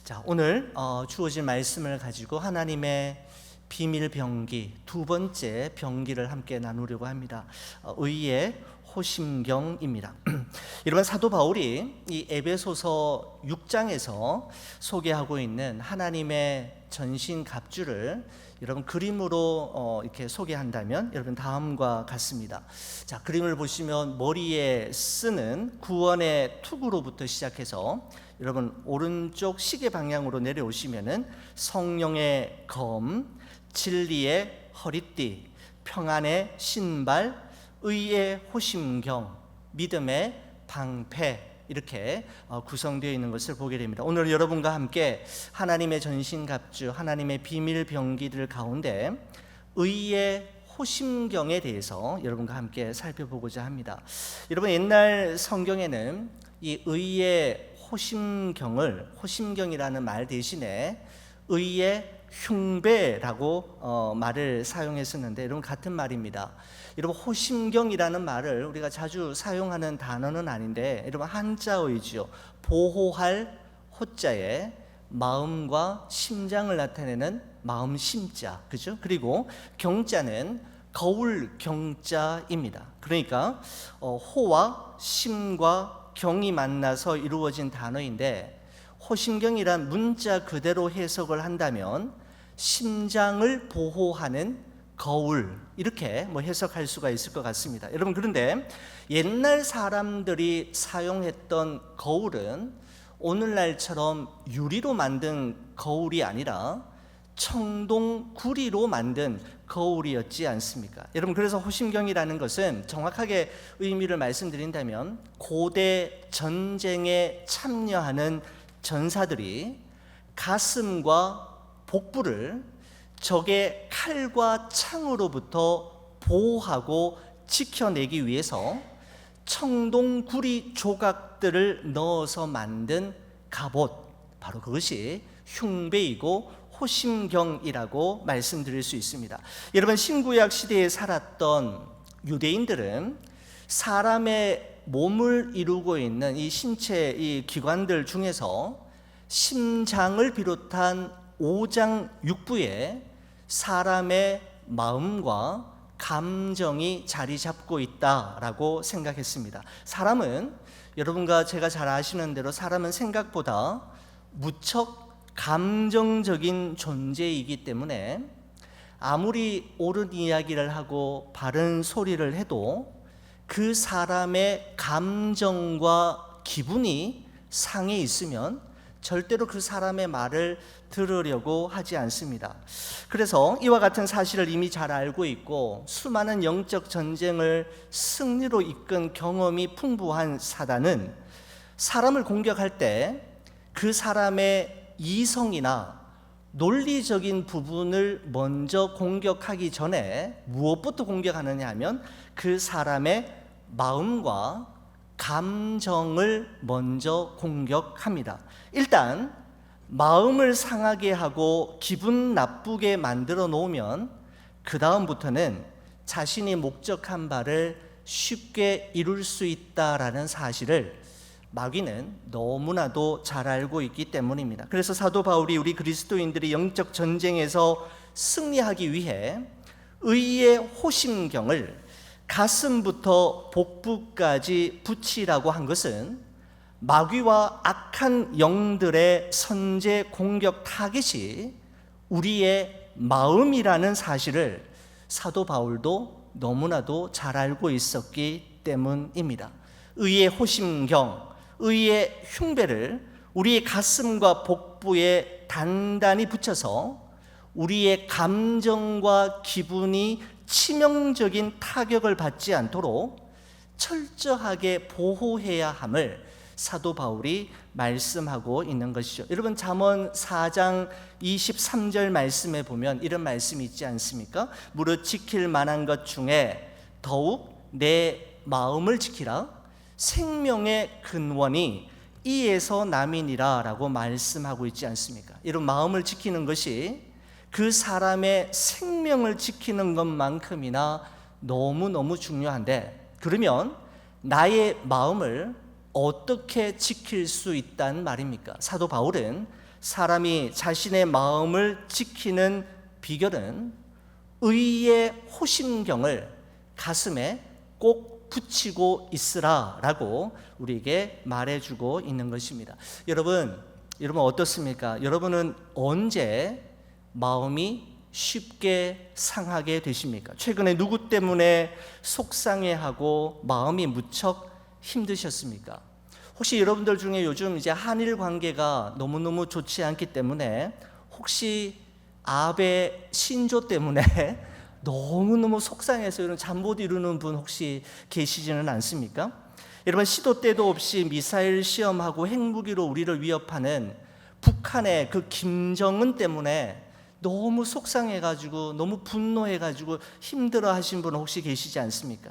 자, 오늘 주어진 말씀을 가지고 하나님의 비밀 병기, 두 번째 병기를 함께 나누려고 합니다. 의의 호심경입니다. 여러분, 사도 바울이 이 에베소서 6장에서 소개하고 있는 하나님의 전신갑주를 여러분 그림으로 이렇게 소개한다면 여러분 다음과 같습니다. 자, 그림을 보시면 머리에 쓰는 구원의 투구로부터 시작해서 여러분 오른쪽 시계 방향으로 내려오시면은 성령의 검, 진리의 허리띠, 평안의 신발, 의의 호심경, 믿음의 방패, 이렇게 구성되어 있는 것을 보게 됩니다. 오늘 여러분과 함께 하나님의 전신갑주, 하나님의 비밀 병기들 가운데 의의 호심경에 대해서 여러분과 함께 살펴보고자 합니다. 여러분, 옛날 성경에는 이 의의 호심경이라는 말 대신에 의의 흉배라고 말을 사용했었는데, 여러분 같은 말입니다. 여러분, 호심경이라는 말을 우리가 자주 사용하는 단어는 아닌데, 여러분 한자어이죠. 보호할 호자에 마음과 심장을 나타내는 마음 심자, 그죠? 그리고 경자는 거울 경자입니다. 그러니까 호와 심과 경이 만나서 이루어진 단어인데, 호심경이란 문자 그대로 해석을 한다면 심장을 보호하는 거울, 이렇게 해석할 수가 있을 것 같습니다. 여러분, 그런데 옛날 사람들이 사용했던 거울은 오늘날처럼 유리로 만든 거울이 아니라 청동 구리로 만든 거울이었지 않습니까? 여러분, 그래서 호심경이라는 것은 정확하게 의미를 말씀드린다면 고대 전쟁에 참여하는 전사들이 가슴과 복부를 적의 칼과 창으로부터 보호하고 지켜내기 위해서 청동구리 조각들을 넣어서 만든 갑옷, 바로 그것이 흉배이고 호심경이라고 말씀드릴 수 있습니다. 여러분, 신구약 시대에 살았던 유대인들은 사람의 몸을 이루고 있는 이 신체 이 기관들 중에서 심장을 비롯한 오장 육부에 사람의 마음과 감정이 자리 잡고 있다라고 생각했습니다. 사람은, 여러분과 제가 잘 아시는 대로 사람은 생각보다 무척 감정적인 존재이기 때문에 아무리 옳은 이야기를 하고 바른 소리를 해도 그 사람의 감정과 기분이 상해 있으면 절대로 그 사람의 말을 들으려고 하지 않습니다. 그래서 이와 같은 사실을 이미 잘 알고 있고 수많은 영적 전쟁을 승리로 이끈 경험이 풍부한 사단은 사람을 공격할 때 그 사람의 이성이나 논리적인 부분을 먼저 공격하기 전에 무엇부터 공격하느냐 하면 그 사람의 마음과 감정을 먼저 공격합니다. 일단 마음을 상하게 하고 기분 나쁘게 만들어 놓으면 그 다음부터는 자신이 목적한 바를 쉽게 이룰 수 있다라는 사실을 마귀는 너무나도 잘 알고 있기 때문입니다. 그래서 사도 바울이 우리 그리스도인들이 영적 전쟁에서 승리하기 위해 의의 호심경을 가슴부터 복부까지 붙이라고 한 것은 마귀와 악한 영들의 선제 공격 타겟이 우리의 마음이라는 사실을 사도 바울도 너무나도 잘 알고 있었기 때문입니다. 의의 호심경, 의의 흉배를 우리의 가슴과 복부에 단단히 붙여서 우리의 감정과 기분이 치명적인 타격을 받지 않도록 철저하게 보호해야 함을 사도 바울이 말씀하고 있는 것이죠. 여러분, 잠언 4장 23절 말씀에 보면 이런 말씀이 있지 않습니까? 무릇 지킬 만한 것 중에 더욱 내 마음을 지키라. 생명의 근원이 이에서 남이니라 라고 말씀하고 있지 않습니까? 이런 마음을 지키는 것이 그 사람의 생명을 지키는 것만큼이나 너무너무 중요한데, 그러면 나의 마음을 어떻게 지킬 수 있다는 말입니까? 사도 바울은 사람이 자신의 마음을 지키는 비결은 의의 호심경을 가슴에 꼭 붙이고 있으라라고 우리에게 말해주고 있는 것입니다. 여러분 어떻습니까? 여러분은 언제 마음이 쉽게 상하게 되십니까? 최근에 누구 때문에 속상해하고 마음이 무척 힘드셨습니까? 혹시 여러분들 중에 요즘 이제 한일 관계가 너무너무 좋지 않기 때문에 혹시 아베 신조 때문에 너무너무 속상해서 이런 잠 못 이루는 분 혹시 계시지는 않습니까? 여러분, 시도 때도 없이 미사일 시험하고 핵무기로 우리를 위협하는 북한의 그 김정은 때문에 너무 속상해가지고 너무 분노해가지고 힘들어 하신 분 혹시 계시지 않습니까?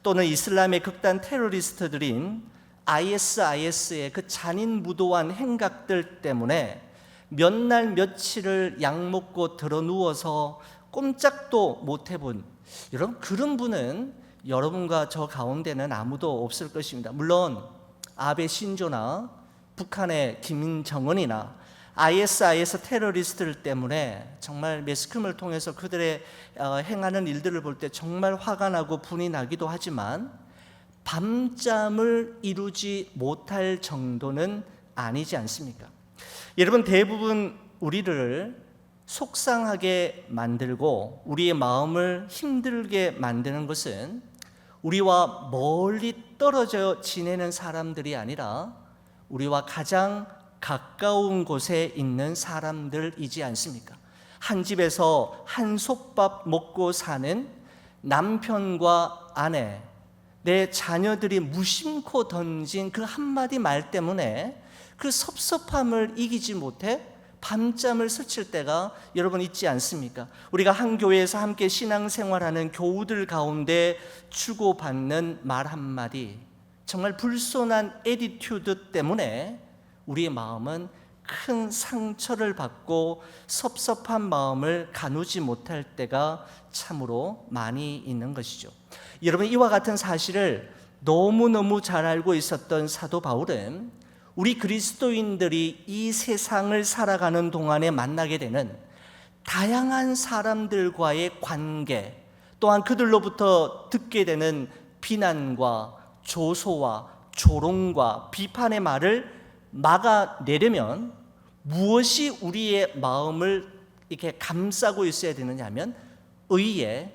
또는 이슬람의 극단 테러리스트들인 ISIS의 그 잔인무도한 행각들 때문에 몇 날 며칠을 약 먹고 들어 누워서 꼼짝도 못 해본 여러분, 그런 분은 여러분과 저 가운데는 아무도 없을 것입니다. 물론 아베 신조나 북한의 김정은이나 ISIS 테러리스트들 때문에 정말 매스컴을 통해서 그들의 행하는 일들을 볼 때 정말 화가 나고 분이 나기도 하지만 밤잠을 이루지 못할 정도는 아니지 않습니까? 여러분, 대부분 우리를 속상하게 만들고 우리의 마음을 힘들게 만드는 것은 우리와 멀리 떨어져 지내는 사람들이 아니라 우리와 가장 가까운 곳에 있는 사람들이지 않습니까? 한 집에서 한솥밥 먹고 사는 남편과 아내, 내 자녀들이 무심코 던진 그 한마디 말 때문에 그 섭섭함을 이기지 못해 밤잠을 설칠 때가 여러분 있지 않습니까? 우리가 한 교회에서 함께 신앙생활하는 교우들 가운데 주고받는 말 한마디, 정말 불손한 애티튜드 때문에 우리의 마음은 큰 상처를 받고 섭섭한 마음을 가누지 못할 때가 참으로 많이 있는 것이죠. 여러분, 이와 같은 사실을 너무너무 잘 알고 있었던 사도 바울은 우리 그리스도인들이 이 세상을 살아가는 동안에 만나게 되는 다양한 사람들과의 관계, 또한 그들로부터 듣게 되는 비난과 조소와 조롱과 비판의 말을 막아내려면 무엇이 우리의 마음을 이렇게 감싸고 있어야 되느냐 하면 의의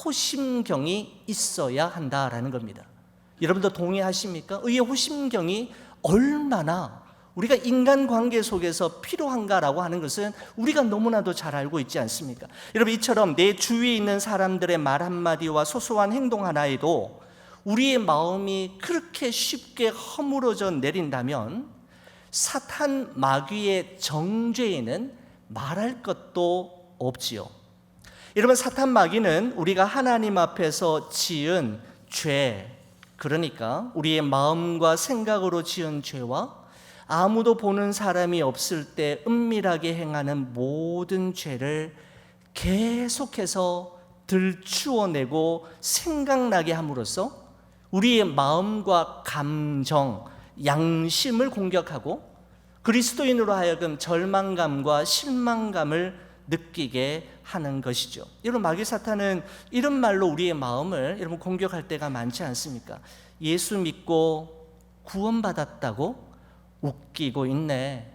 호심경이 있어야 한다라는 겁니다. 여러분도 동의하십니까? 의의 호심경이 얼마나 우리가 인간관계 속에서 필요한가라고 하는 것은 우리가 너무나도 잘 알고 있지 않습니까? 여러분, 이처럼 내 주위에 있는 사람들의 말 한마디와 소소한 행동 하나에도 우리의 마음이 그렇게 쉽게 허물어져 내린다면 사탄 마귀의 정죄에는 말할 것도 없지요. 여러분, 사탄 마귀는 우리가 하나님 앞에서 지은 죄, 그러니까 우리의 마음과 생각으로 지은 죄와 아무도 보는 사람이 없을 때 은밀하게 행하는 모든 죄를 계속해서 들추어내고 생각나게 함으로써 우리의 마음과 감정, 양심을 공격하고 그리스도인으로 하여금 절망감과 실망감을 느끼게 하는 것이죠. 여러분, 마귀 사탄은 이런 말로 우리의 마음을 여러분 공격할 때가 많지 않습니까? 예수 믿고 구원받았다고? 웃기고 있네.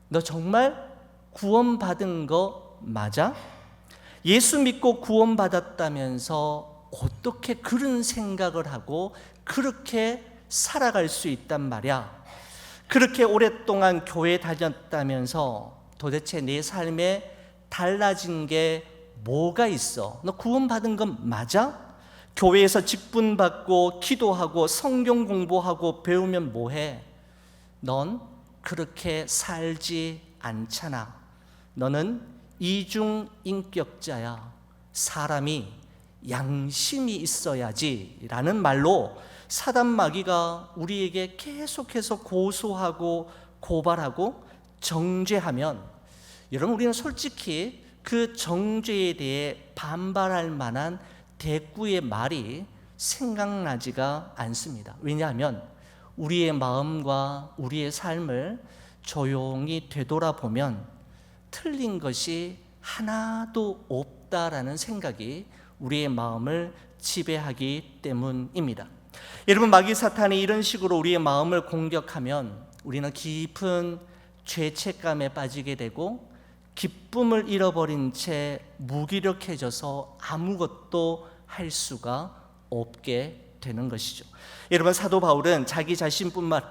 너 정말 구원받은 거 맞아? 예수 믿고 구원받았다면서 어떻게 그런 생각을 하고 그렇게 살아갈 수 있단 말이야? 그렇게 오랫동안 교회 다녔다면서 도대체 내 삶에 달라진 게 뭐가 있어? 너 구원받은 건 맞아? 교회에서 직분받고 기도하고 성경 공부하고 배우면 뭐해? 넌 그렇게 살지 않잖아. 너는 이중인격자야. 사람이 양심이 있어야지 라는 말로 사단 마귀가 우리에게 계속해서 고소하고 고발하고 정죄하면 여러분, 우리는 솔직히 그 정죄에 대해 반발할 만한 대꾸의 말이 생각나지가 않습니다. 왜냐하면 우리의 마음과 우리의 삶을 조용히 되돌아보면 틀린 것이 하나도 없다라는 생각이 우리의 마음을 지배하기 때문입니다. 여러분, 마귀 사탄이 이런 식으로 우리의 마음을 공격하면 우리는 깊은 죄책감에 빠지게 되고 기쁨을 잃어버린 채 무기력해져서 아무것도 할 수가 없게 되는 것이죠. 여러분, 사도 바울은 자기 자신뿐만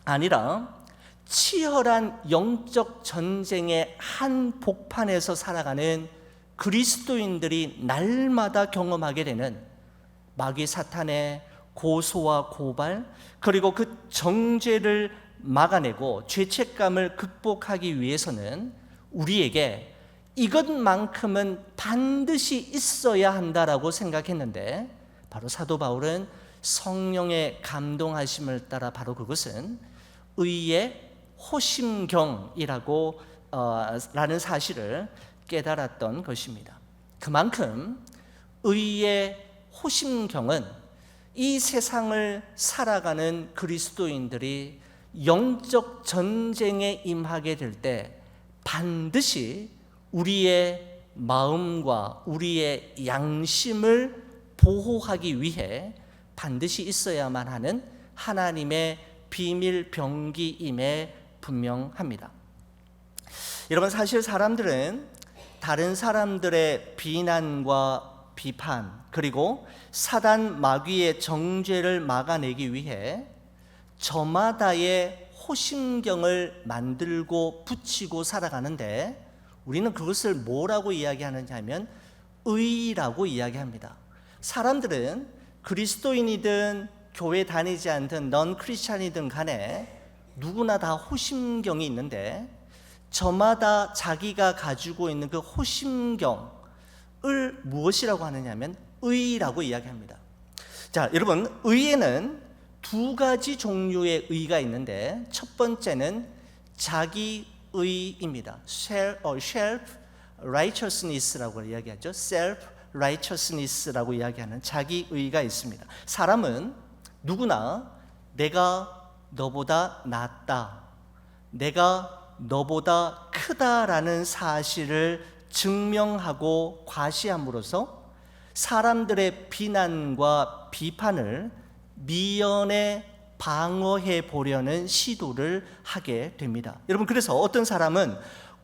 아니라 치열한 영적 전쟁의 한 복판에서 살아가는 그리스도인들이 날마다 경험하게 되는 마귀 사탄의 고소와 고발, 그리고 그 정죄를 막아내고 죄책감을 극복하기 위해서는 우리에게 이것만큼은 반드시 있어야 한다라고 생각했는데, 바로 사도 바울은 성령의 감동하심을 따라 바로 그것은 의의 호심경이라고 라는 사실을 깨달았던 것입니다. 그만큼 의의 호심경은 이 세상을 살아가는 그리스도인들이 영적 전쟁에 임하게 될 때 반드시 우리의 마음과 우리의 양심을 보호하기 위해 반드시 있어야만 하는 하나님의 비밀 병기임에 분명합니다. 여러분, 사실 사람들은 다른 사람들의 비난과 비판, 그리고 사단 마귀의 정죄를 막아내기 위해 저마다의 호심경을 만들고 붙이고 살아가는데, 우리는 그것을 뭐라고 이야기하느냐 하면 의라고 이야기합니다. 사람들은 그리스도인이든 교회 다니지 않든 넌 크리스찬이든 간에 누구나 다 호심경이 있는데, 저마다 자기가 가지고 있는 그 호심경을 무엇이라고 하느냐 하면 의라고 이야기합니다. 자, 여러분, 의에는 두 가지 종류의 의가 있는데, 첫 번째는 자기의입니다. self-righteousness라고 이야기하죠. self-righteousness라고 이야기하는 자기의가 있습니다. 사람은 누구나 내가 너보다 낫다, 내가 너보다 크다라는 사실을 증명하고 과시함으로써 사람들의 비난과 비판을 미연에 방어해 보려는 시도를 하게 됩니다. 여러분, 그래서 어떤 사람은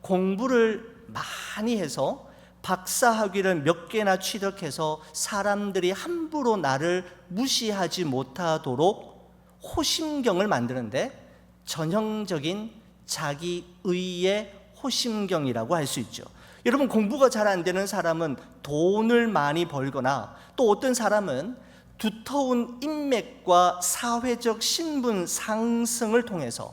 공부를 많이 해서 박사학위를 몇 개나 취득해서 사람들이 함부로 나를 무시하지 못하도록 호심경을 만드는데, 전형적인 자기의의 호심경이라고 할 수 있죠. 여러분, 공부가 잘 안 되는 사람은 돈을 많이 벌거나, 또 어떤 사람은 두터운 인맥과 사회적 신분 상승을 통해서,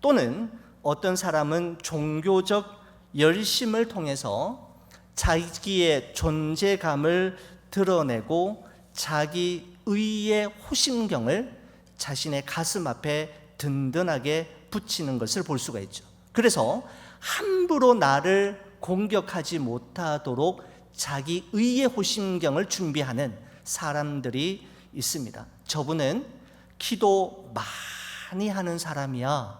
또는 어떤 사람은 종교적 열심을 통해서 자기의 존재감을 드러내고 자기의의 호심경을 자신의 가슴 앞에 든든하게 붙이는 것을 볼 수가 있죠. 그래서 함부로 나를 공격하지 못하도록 자기의의 호심경을 준비하는 사람들이 있습니다. 저분은 기도 많이 하는 사람이야,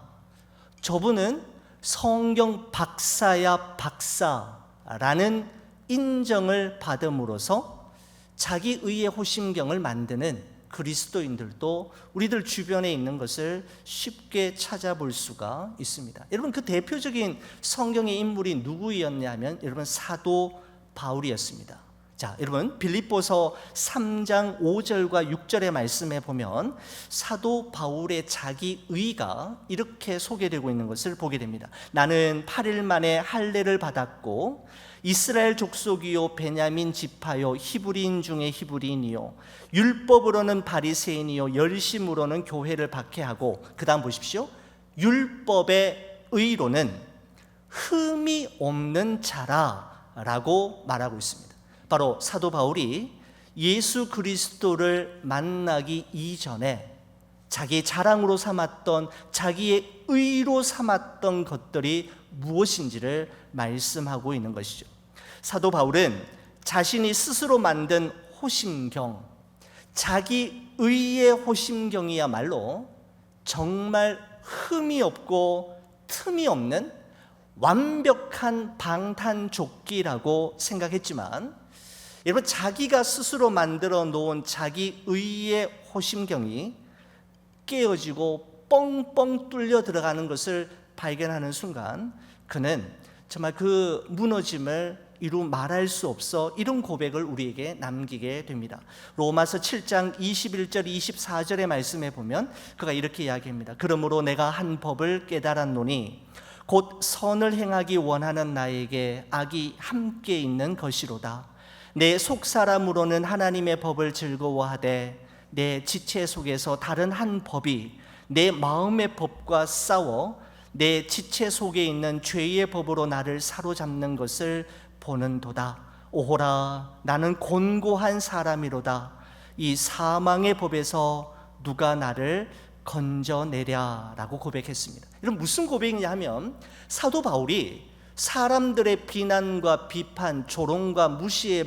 저분은 성경 박사야 박사라는 인정을 받음으로써 자기의의 호심경을 만드는 그리스도인들도 우리들 주변에 있는 것을 쉽게 찾아볼 수가 있습니다. 여러분, 그 대표적인 성경의 인물이 누구였냐면 여러분, 사도 바울이었습니다. 자, 여러분, 빌립보서 3장 5절과 6절의 말씀에 보면 사도 바울의 자기의가 이렇게 소개되고 있는 것을 보게 됩니다. 나는 8일 만에 할례를 받았고 이스라엘 족속이요 베냐민 지파요 히브리인 중에 히브리인이요 율법으로는 바리새인이요 열심으로는 교회를 박해하고, 그 다음 보십시오. 율법의 의로는 흠이 없는 자라라고 말하고 있습니다. 바로 사도 바울이 예수 그리스도를 만나기 이전에 자기의 자랑으로 삼았던, 자기의 의로 삼았던 것들이 무엇인지를 말씀하고 있는 것이죠. 사도 바울은 자신이 스스로 만든 호심경, 자기 의의 호심경이야말로 정말 흠이 없고 틈이 없는 완벽한 방탄조끼라고 생각했지만, 여러분, 자기가 스스로 만들어 놓은 자기 의의 호심경이 깨어지고 뻥뻥 뚫려 들어가는 것을 발견하는 순간 그는 정말 그 무너짐을 이루 말할 수 없어 이런 고백을 우리에게 남기게 됩니다. 로마서 7장 21절 24절의 말씀에 보면 그가 이렇게 이야기합니다. 그러므로 내가 한 법을 깨달았노니 곧 선을 행하기 원하는 나에게 악이 함께 있는 것이로다. 내 속사람으로는 하나님의 법을 즐거워하되 내 지체 속에서 다른 한 법이 내 마음의 법과 싸워 내 지체 속에 있는 죄의 법으로 나를 사로잡는 것을 보는도다. 오호라, 나는 곤고한 사람이로다. 이 사망의 법에서 누가 나를 건져내랴라고 고백했습니다. 이런 무슨 고백이냐 하면 사도 바울이 사람들의 비난과 비판, 조롱과 무시의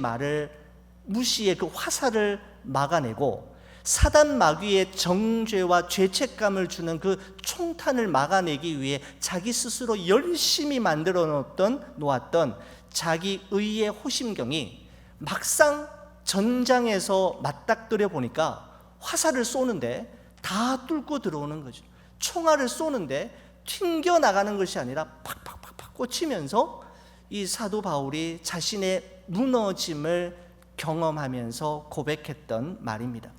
그 화살을 막아내고 사단 마귀의 정죄와 죄책감을 주는 그 총탄을 막아내기 위해 자기 스스로 열심히 만들어 놓았던 자기 의의 호심경이 막상 전장에서 맞닥뜨려 보니까 화살을 쏘는데 다 뚫고 들어오는 거죠. 총알을 쏘는데 튕겨나가는 것이 아니라 팍팍팍팍 꽂히면서 이 사도 바울이 자신의 무너짐을 경험하면서 고백했던 말입니다.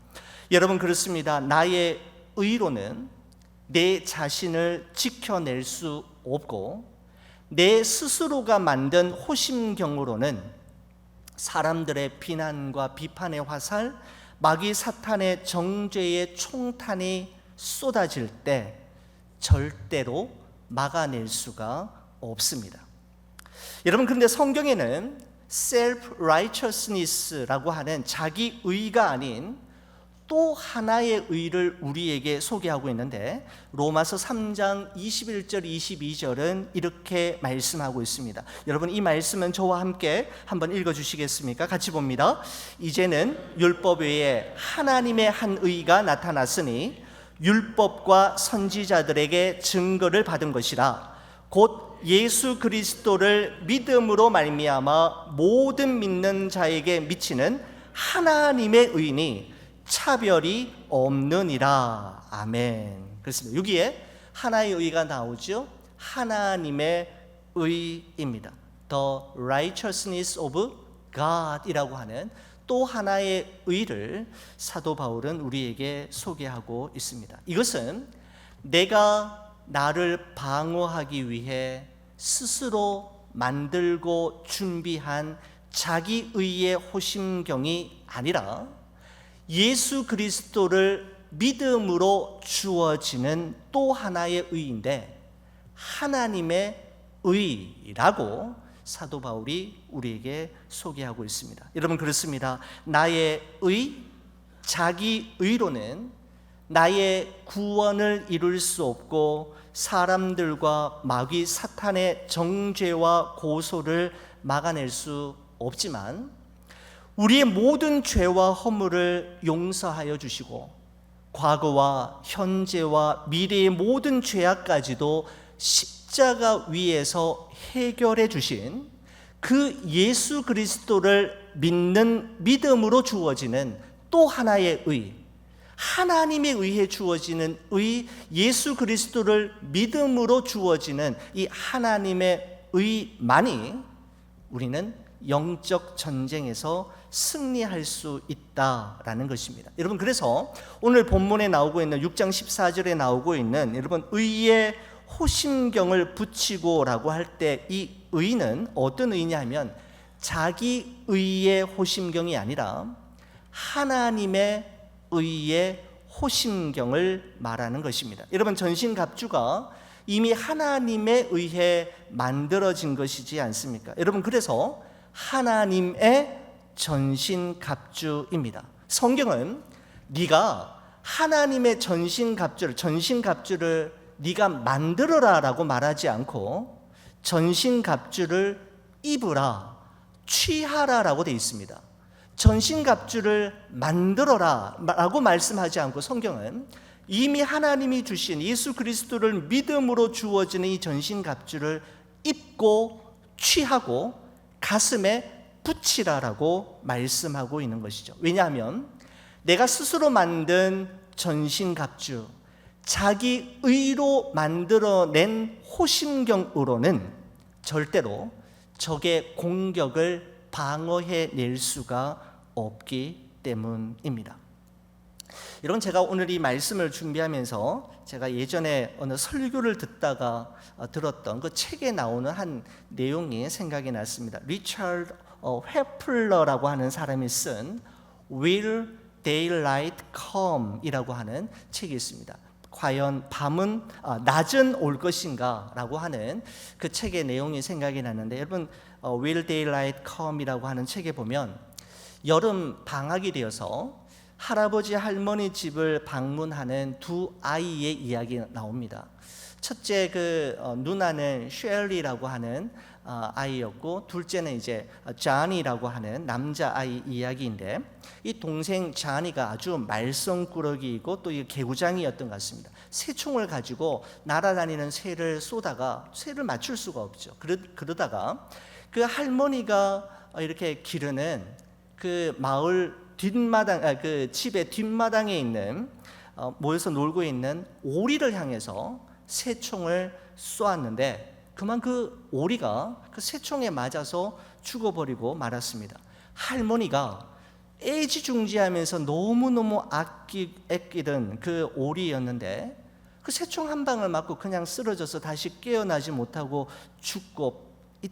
여러분, 그렇습니다. 나의 의로는 내 자신을 지켜낼 수 없고 내 스스로가 만든 호심경으로는 사람들의 비난과 비판의 화살, 마귀 사탄의 정죄의 총탄이 쏟아질 때 절대로 막아낼 수가 없습니다. 여러분, 그런데 성경에는 self-righteousness라고 하는 자기 의가 아닌 또 하나의 의를 우리에게 소개하고 있는데 로마서 3장 21절 22절은 이렇게 말씀하고 있습니다. 여러분, 이 말씀은 저와 함께 한번 읽어주시겠습니까? 같이 봅니다. 이제는 율법 외에 하나님의 한 의가 나타났으니 율법과 선지자들에게 증거를 받은 것이라. 곧 예수 그리스도를 믿음으로 말미암아 모든 믿는 자에게 미치는 하나님의 의니 차별이 없느니라. 아멘. 그렇습니다. 여기에 하나의 의가 나오죠. 하나님의 의입니다. The righteousness of God 이라고 하는 또 하나의 의를 사도 바울은 우리에게 소개하고 있습니다. 이것은 내가 나를 방어하기 위해 스스로 만들고 준비한 자기 의의 호심경이 아니라 예수 그리스도를 믿음으로 주어지는 또 하나의 의인데 하나님의 의라고 사도 바울이 우리에게 소개하고 있습니다. 여러분, 그렇습니다. 나의 의, 자기 의로는 나의 구원을 이룰 수 없고 사람들과 마귀 사탄의 정죄와 고소를 막아낼 수 없지만 우리의 모든 죄와 허물을 용서하여 주시고 과거와 현재와 미래의 모든 죄악까지도 십자가 위에서 해결해 주신 그 예수 그리스도를 믿는 믿음으로 주어지는 또 하나의 의, 하나님에 의해 주어지는 의, 예수 그리스도를 믿음으로 주어지는 이 하나님의 의만이 우리는 영적 전쟁에서 승리할 수 있다라는 것입니다. 여러분, 그래서 오늘 본문에 나오고 있는 6장 14절에 나오고 있는 여러분 의의 호심경을 붙이고라고 할 때 이 의는 어떤 의냐 하면 자기 의의 호심경이 아니라 하나님의 의의 호심경을 말하는 것입니다. 여러분, 전신갑주가 이미 하나님에 의해 만들어진 것이지 않습니까? 여러분, 그래서 하나님의 전신갑주입니다. 성경은 네가 하나님의 전신갑주를 네가 만들어라라고 말하지 않고 전신갑주를 입으라, 취하라라고 되어 있습니다. 전신갑주를 만들어라라고 말씀하지 않고 성경은 이미 하나님이 주신 예수 그리스도를 믿음으로 주어지는 이 전신갑주를 입고 취하고 가슴에 붙이라라고 말씀하고 있는 것이죠. 왜냐하면 내가 스스로 만든 전신갑주, 자기 의로 만들어낸 호심경으로는 절대로 적의 공격을 방어해낼 수가 없기 때문입니다. 여러분, 제가 오늘 이 말씀을 준비하면서 제가 예전에 어느 설교를 듣다가 들었던 그 책에 나오는 한 내용이 생각이 났습니다. 리처드 회플러라고 하는 사람이 쓴 Will Daylight Come 이라고 하는 책이 있습니다. 과연 낮은 올 것인가 라고 하는 그 책의 내용이 생각이 나는데, 여러분, Will Daylight Come 이라고 하는 책에 보면 여름 방학이 되어서 할아버지 할머니 집을 방문하는 두 아이의 이야기가 나옵니다. 첫째 누나는 쉘리라고 하는 아이였고, 둘째는 이제 자니라고 하는 남자아이 이야기인데, 이 동생 자니가 아주 말썽꾸러기이고 또 개구장이었던 것 같습니다. 새총을 가지고 날아다니는 새를 쏘다가 새를 맞출 수가 없죠. 그러다가 그 할머니가 이렇게 기르는 그 마을 뒷마당, 그 집의 뒷마당에 있는 모여서 놀고 있는 오리를 향해서 새총을 쏘았는데, 그만 그 오리가 그 새총에 맞아서 죽어버리고 말았습니다. 할머니가 애지중지하면서 너무너무 아끼던 그 오리였는데, 그 새총 한 방을 맞고 그냥 쓰러져서 다시 깨어나지 못하고 죽고,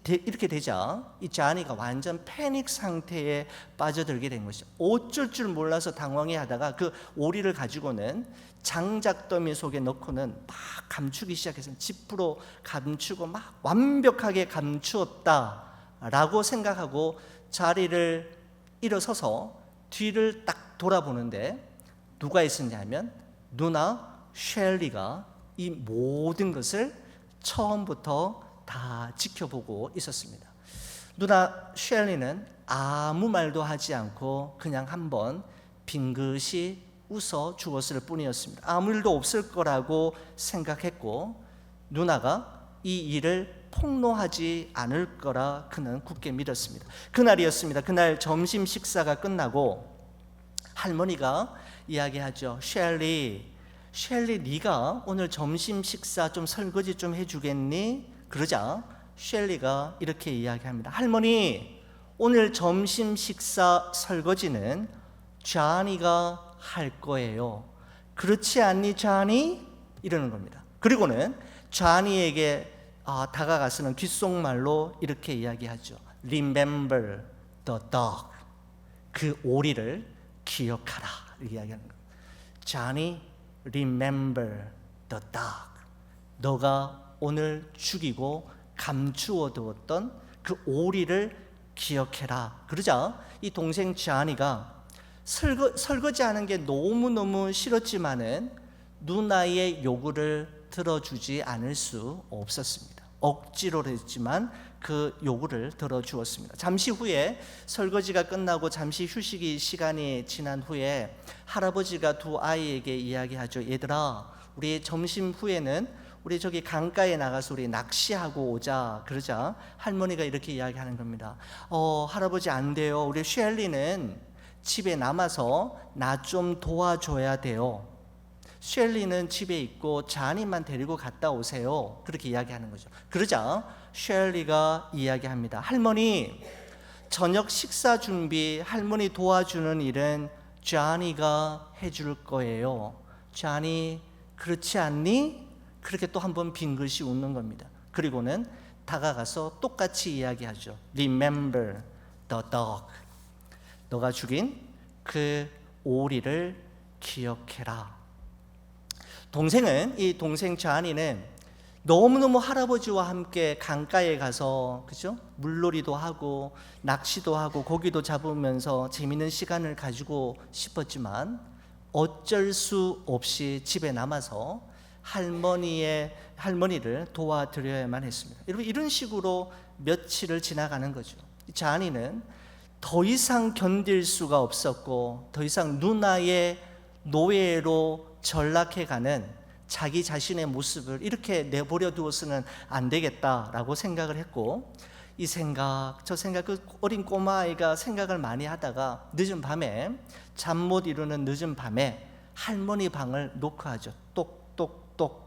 이렇게 되자 이 자니가 완전 패닉 상태에 빠져들게 된 것이죠. 어쩔 줄 몰라서 당황해 하다가 그 오리를 가지고는 장작더미 속에 넣고는 막 감추기 시작했어요. 지프로 감추고 막 완벽하게 감추었다라고 생각하고 자리를 일어서서 뒤를 딱 돌아보는데 누가 있었냐면 누나 쉘리가 이 모든 것을 처음부터 다 지켜보고 있었습니다. 누나 쉘리는 아무 말도 하지 않고 그냥 한번 빙긋이 웃어 주었을 뿐이었습니다. 아무 일도 없을 거라고 생각했고, 누나가 이 일을 폭로하지 않을 거라 그는 굳게 믿었습니다. 그날이었습니다. 그날 점심 식사가 끝나고 할머니가 이야기하죠. 쉘리, 네가 오늘 점심 식사 좀 설거지 좀 해주겠니? 그러자 쉘리가 이렇게 이야기합니다. 할머니, 오늘 점심 식사 설거지는 자니가 할 거예요. 그렇지 않니, 자니? 이러는 겁니다. 그리고는 자니에게 다가가서는 귓속말로 이렇게 이야기하죠. Remember the dog. 그 오리를 기억하라. 이렇게 이야기하는 겁니다. 자니, remember the dog. 너가 오늘 죽이고 감추어 두었던 그 오리를 기억해라. 그러자 이 동생 자니가 설거지하는 게 너무너무 싫었지만은 누나의 요구를 들어주지 않을 수 없었습니다. 억지로 했지만 그 요구를 들어주었습니다. 잠시 후에 설거지가 끝나고 잠시 휴식이 시간이 지난 후에 할아버지가 두 아이에게 이야기하죠. 얘들아, 우리 점심 후에는 우리 저기 강가에 나가서 우리 낚시하고 오자. 그러자 할머니가 이렇게 이야기하는 겁니다. 할아버지 안 돼요. 우리 쉘리는 집에 남아서 나 좀 도와줘야 돼요. 쉘리는 집에 있고 자니만 데리고 갔다 오세요. 그렇게 이야기하는 거죠. 그러자 쉘리가 이야기합니다. 할머니, 저녁 식사 준비 할머니 도와주는 일은 자니가 해줄 거예요. 자니, 그렇지 않니? 그렇게 또 한번 빙긋이 웃는 겁니다. 그리고는 다가가서 똑같이 이야기하죠. Remember the dog. 너가 죽인 그 오리를 기억해라. 이 동생 자니는 너무너무 할아버지와 함께 강가에 가서 그죠? 물놀이도 하고 낚시도 하고 고기도 잡으면서 재밌는 시간을 가지고 싶었지만 어쩔 수 없이 집에 남아서 할머니를 도와드려야만 했습니다. 여러분, 이런 식으로 며칠을 지나가는 거죠. 자니는 더 이상 견딜 수가 없었고 더 이상 누나의 노예로 전락해가는 자기 자신의 모습을 이렇게 내버려 두어서는 안 되겠다라고 생각을 했고, 이 생각 저 생각, 그 어린 꼬마아이가 생각을 많이 하다가 늦은 밤에, 잠 못 이루는 늦은 밤에 할머니 방을 노크하죠. 똑똑똑.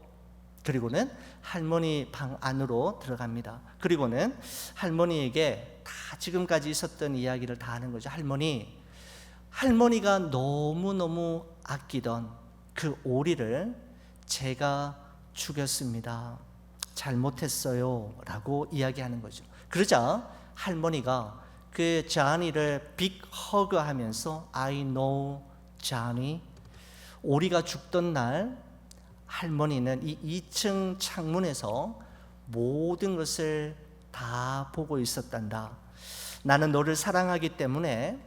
그리고는 할머니 방 안으로 들어갑니다. 그리고는 할머니에게 다 지금까지 있었던 이야기를 다 하는 거죠. 할머니가 너무너무 아끼던 그 오리를 제가 죽였습니다. 잘못했어요 라고 이야기하는 거죠. 그러자 할머니가 그 자니를 빅 허그하면서 I know Johnny. 오리가 죽던 날 할머니는 이 2층 창문에서 모든 것을 다 보고 있었단다. 나는 너를 사랑하기 때문에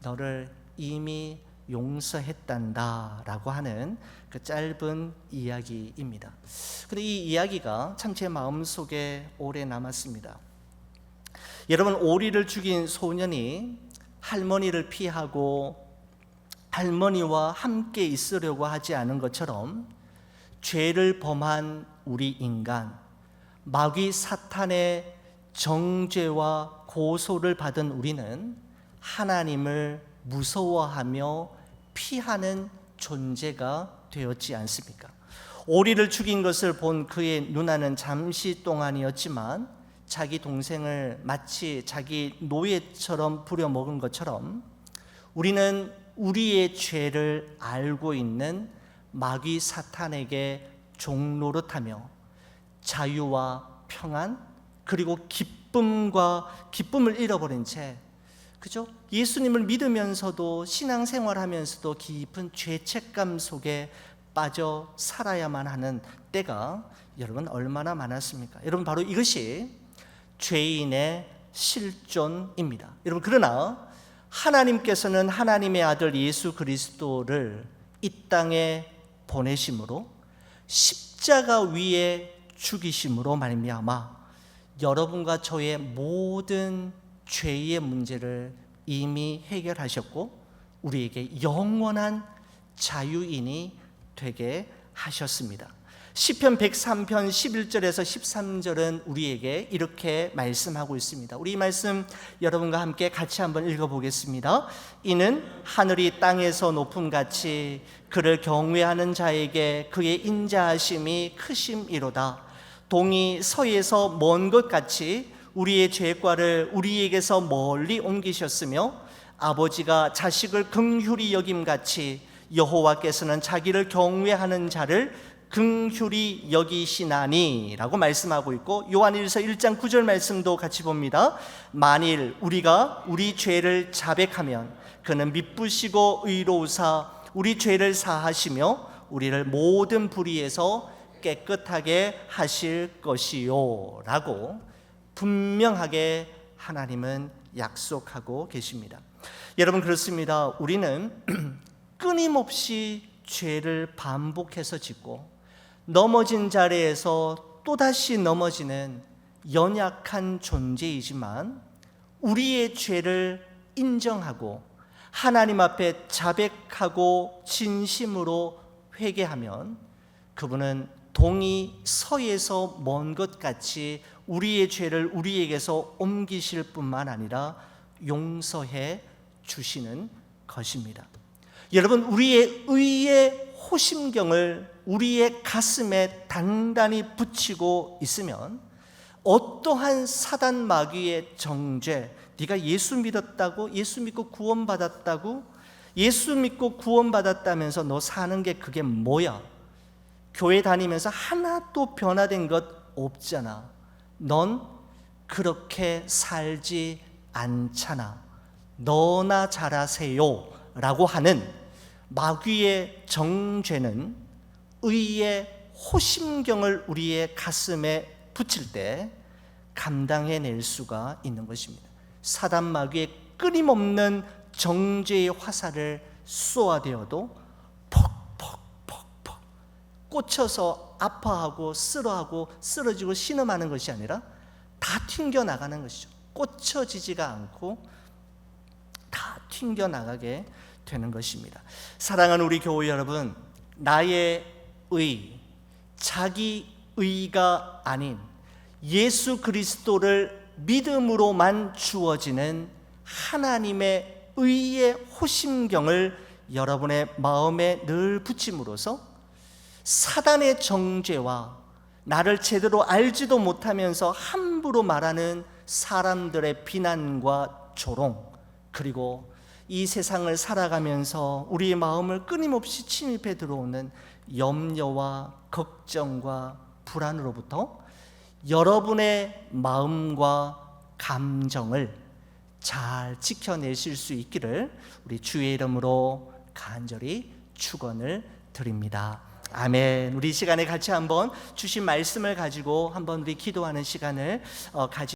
너를 이미 용서했단다 라고 하는 그 짧은 이야기입니다. 그런데 이 이야기가 참 제 마음속에 오래 남았습니다. 여러분, 오리를 죽인 소년이 할머니를 피하고 할머니와 함께 있으려고 하지 않은 것처럼 죄를 범한 우리 인간, 마귀 사탄의 정죄와 고소를 받은 우리는 하나님을 무서워하며 피하는 존재가 되었지 않습니까? 오리를 죽인 것을 본 그의 누나는 잠시 동안이었지만 자기 동생을 마치 자기 노예처럼 부려먹은 것처럼 우리는 우리의 죄를 알고 있는 마귀 사탄에게 종노릇하며 자유와 평안, 그리고 기쁨을 잃어버린 채, 그죠? 예수님을 믿으면서도 신앙생활하면서도 깊은 죄책감 속에 빠져 살아야만 하는 때가 여러분 얼마나 많았습니까? 여러분, 바로 이것이 죄인의 실존입니다. 여러분, 그러나 하나님께서는 하나님의 아들 예수 그리스도를 이 땅에 보내심으로 십자가 위에 죽이심으로 말미암아 여러분과 저의 모든 죄의 문제를 이미 해결하셨고 우리에게 영원한 자유인이 되게 하셨습니다. 시편 103편 11절에서 13절은 우리에게 이렇게 말씀하고 있습니다. 우리 이 말씀 여러분과 함께 같이 한번 읽어보겠습니다. 이는 하늘이 땅에서 높음같이 그를 경외하는 자에게 그의 인자하심이 크심이로다. 동이 서에서 먼 것 같이 우리의 죄과를 우리에게서 멀리 옮기셨으며 아버지가 자식을 긍휼히 여김같이 여호와께서는 자기를 경외하는 자를 긍휼히 여기시나니 라고 말씀하고 있고, 요한일서 1장 9절 말씀도 같이 봅니다. 만일 우리가 우리 죄를 자백하면 그는 미쁘시고 의로우사 우리 죄를 사하시며 우리를 모든 불의에서 깨끗하게 하실 것이요 라고 분명하게 하나님은 약속하고 계십니다. 여러분, 그렇습니다. 우리는 끊임없이 죄를 반복해서 짓고 넘어진 자리에서 또다시 넘어지는 연약한 존재이지만 우리의 죄를 인정하고 하나님 앞에 자백하고 진심으로 회개하면 그분은 동이 서에서 먼 것 같이 우리의 죄를 우리에게서 옮기실 뿐만 아니라 용서해 주시는 것입니다. 여러분, 우리의 의의 호심경을 우리의 가슴에 단단히 붙이고 있으면 어떠한 사단 마귀의 정죄, 네가 예수 믿었다고, 예수 믿고 구원받았다고, 예수 믿고 구원받았다면서 너 사는 게 그게 뭐야? 교회 다니면서 하나도 변화된 것 없잖아. 넌 그렇게 살지 않잖아. 너나 잘하세요 라고 하는 마귀의 정죄는 의의 호심경을 우리의 가슴에 붙일 때 감당해낼 수가 있는 것입니다. 사단 마귀의 끊임없는 정죄의 화살을 쏘아대어도 퍽퍽퍽퍽 꽂혀서 아파하고 쓰러하고 쓰러지고 신음하는 것이 아니라 다 튕겨나가는 것이죠. 꽂혀지지가 않고 다 튕겨나가게 되는 것입니다. 사랑하는 우리 교회 여러분, 나의 의, 자기 의가 아닌 예수 그리스도를 믿음으로만 주어지는 하나님의 의의 호심경을 여러분의 마음에 늘 붙임으로써 사단의 정죄와 나를 제대로 알지도 못하면서 함부로 말하는 사람들의 비난과 조롱, 그리고 이 세상을 살아가면서 우리의 마음을 끊임없이 침입해 들어오는 염려와 걱정과 불안으로부터 여러분의 마음과 감정을 잘 지켜내실 수 있기를 우리 주의 이름으로 간절히 축원을 드립니다. 아멘. 우리 이 시간에 같이 한번 주신 말씀을 가지고 한번 우리 기도하는 시간을 가지